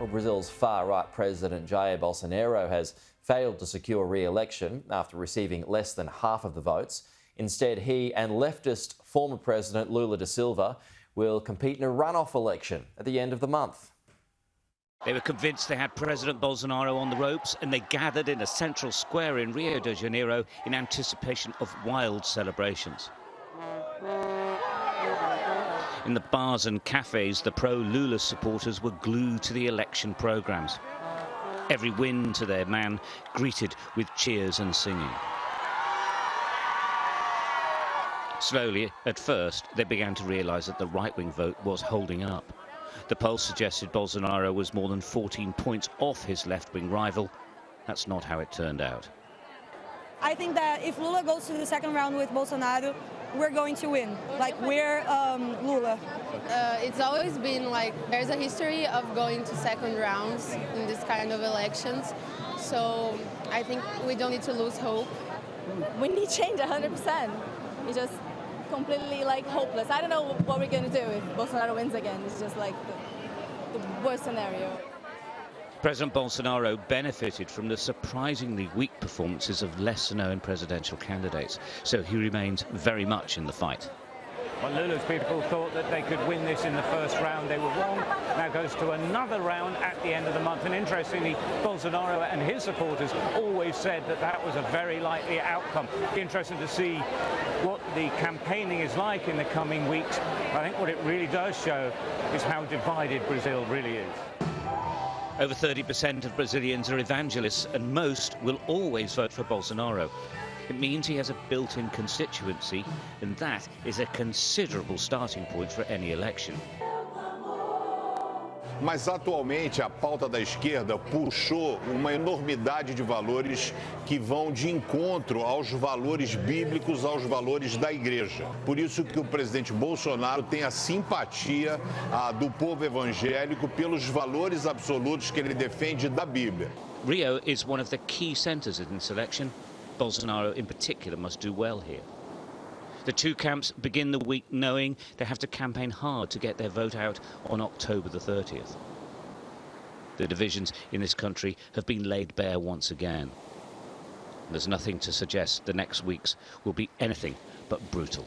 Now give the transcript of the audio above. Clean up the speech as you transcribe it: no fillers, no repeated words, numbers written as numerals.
Well, Brazil's far-right President Jair Bolsonaro has failed to secure re-election after receiving less than half of the votes. Instead, he and leftist former President Lula da Silva will compete in a runoff election at the end of the month. They were convinced they had President Bolsonaro on the ropes, and they gathered in a central square in Rio de Janeiro in anticipation of wild celebrations. In the bars and cafes, the pro-Lula supporters were glued to the election programmes. Every win to their man greeted with cheers and singing. Slowly, at first, they began to realise that the right-wing vote was holding up. The polls suggested Bolsonaro was more than 14 points off his left-wing rival. That's not how it turned out. I think that if Lula goes to the second round with Bolsonaro, we're going to win. Like, we're Lula. It's always been like there's a history of going to second rounds in this kind of elections. So I think we don't need to lose hope. We need change 100%. It's just completely like hopeless. I don't know what we're going to do if Bolsonaro wins again. It's just like the worst scenario. President Bolsonaro benefited from the surprisingly weak performances of lesser-known presidential candidates, so he remains very much in the fight. Well, Lula's people thought that they could win this in the first round. They were wrong. Now goes to another round at the end of the month. And interestingly, Bolsonaro and his supporters always said that that was a very likely outcome. Interesting to see what the campaigning is like in the coming weeks. I think what it really does show is how divided Brazil really is. Over 30% of Brazilians are evangelists, and most will always vote for Bolsonaro. It means he has a built-in constituency, and that is a considerable starting point for any election. Mas atualmente a pauta da esquerda puxou uma enormidade de valores que vão de encontro aos valores bíblicos, aos valores da igreja. Por isso que o presidente Bolsonaro tem a simpatia do povo evangélico pelos valores absolutos que ele defende da Bíblia. Rio is one of the key centres in this election. Bolsonaro in particular must do well here. The two camps begin the week knowing they have to campaign hard to get their vote out on October the 30th. The divisions in this country have been laid bare once again. There's nothing to suggest the next weeks will be anything but brutal.